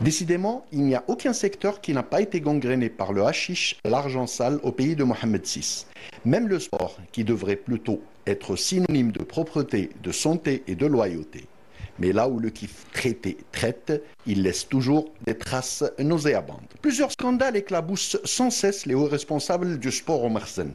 Décidément, il n'y a aucun secteur qui n'a pas été gangréné par le hashish, l'argent sale au pays de Mohamed VI. Même le sport, qui devrait plutôt être synonyme de propreté, de santé et de loyauté. Mais là où le kiff traite, il laisse toujours des traces nauséabondes. Plusieurs scandales éclaboussent sans cesse les hauts responsables du sport au Makhzen.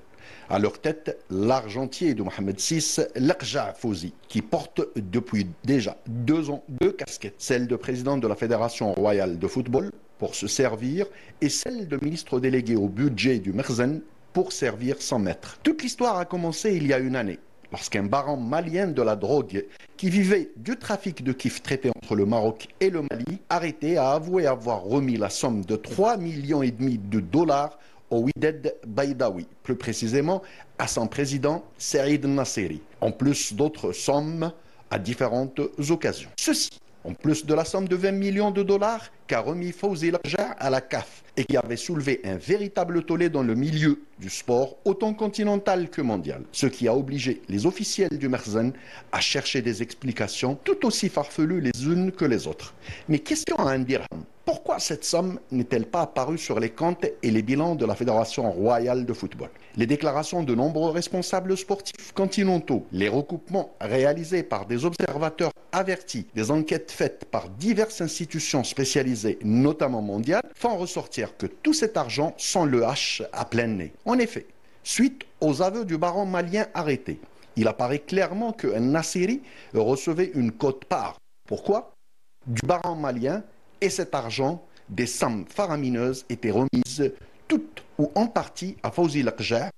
À leur tête, l'argentier de Mohamed VI, Lakja Fouzi, qui porte depuis déjà 2 ans 2 casquettes, celle de président de la Fédération royale de football pour se servir et celle de ministre délégué au budget du Makhzen pour servir son maître. Toute l'histoire a commencé il y a une année, lorsqu'un baron malien de la drogue qui vivait du trafic de kiff traité entre le Maroc et le Mali, arrêté, a avoué avoir remis la somme de 3,5 millions de dollars au Wydad Baydawi, plus précisément à son président Saïd Nasseri, en plus d'autres sommes à différentes occasions. Ceci, en plus de la somme de 20 millions de dollars qu'a remis Fawzi Lakja à la CAF et qui avait soulevé un véritable tollé dans le milieu du sport, autant continental que mondial. Ce qui a obligé les officiels du Makhzen à chercher des explications tout aussi farfelues les unes que les autres. Mais question à un dirham. Pourquoi cette somme n'est-elle pas apparue sur les comptes et les bilans de la Fédération royale de football? Les déclarations de nombreux responsables sportifs continentaux, les recoupements réalisés par des observateurs avertis, des enquêtes faites par diverses institutions spécialisées, notamment mondiales, font ressortir que tout cet argent sent le hache à plein nez. En effet, suite aux aveux du baron malien arrêté, il apparaît clairement que Nasseri recevait une quote-part. Pourquoi? Du baron malien. Et cet argent, des sommes faramineuses étaient remises toutes ou en partie à Fawzi Lakja,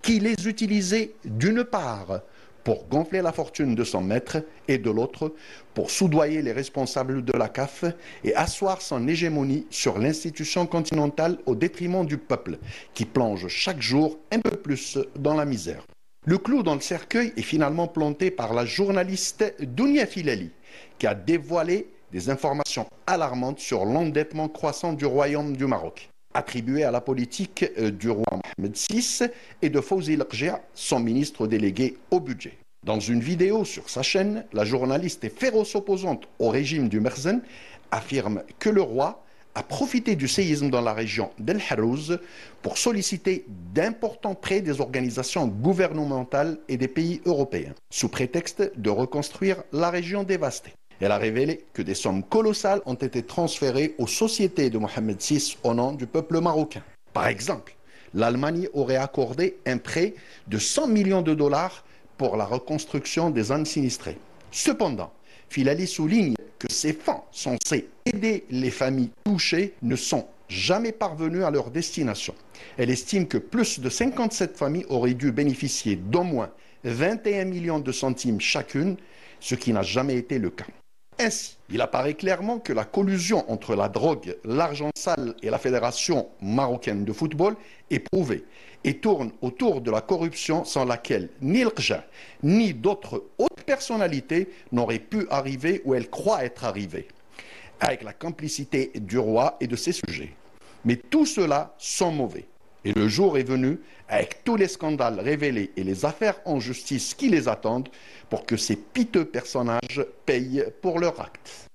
qui les utilisait d'une part pour gonfler la fortune de son maître et de l'autre pour soudoyer les responsables de la CAF et asseoir son hégémonie sur l'institution continentale au détriment du peuple, qui plonge chaque jour un peu plus dans la misère. Le clou dans le cercueil est finalement planté par la journaliste Dounia Filali, qui a dévoilé des informations alarmantes sur l'endettement croissant du royaume du Maroc, attribué à la politique du roi Mohamed VI et de Fawzi Lakja, son ministre délégué au budget. Dans une vidéo sur sa chaîne, la journaliste et féroce opposante au régime du Makhzen affirme que le roi a profité du séisme dans la région d'El Harrouz pour solliciter d'importants prêts des organisations gouvernementales et des pays européens, sous prétexte de reconstruire la région dévastée. Elle a révélé que des sommes colossales ont été transférées aux sociétés de Mohamed VI au nom du peuple marocain. Par exemple, l'Allemagne aurait accordé un prêt de 100 millions de dollars pour la reconstruction des zones sinistrées. Cependant, Filali souligne que ces fonds censés aider les familles touchées ne sont jamais parvenus à leur destination. Elle estime que plus de 57 familles auraient dû bénéficier d'au moins 21 millions de centimes chacune, ce qui n'a jamais été le cas. Ainsi, il apparaît clairement que la collusion entre la drogue, l'argent sale et la Fédération marocaine de football est prouvée et tourne autour de la corruption sans laquelle ni Lakja ni d'autres hautes personnalités n'auraient pu arriver où elles croient être arrivées, avec la complicité du roi et de ses sujets. Mais tout cela sont mauvais. Et le jour est venu, avec tous les scandales révélés et les affaires en justice qui les attendent, pour que ces piteux personnages payent pour leurs actes.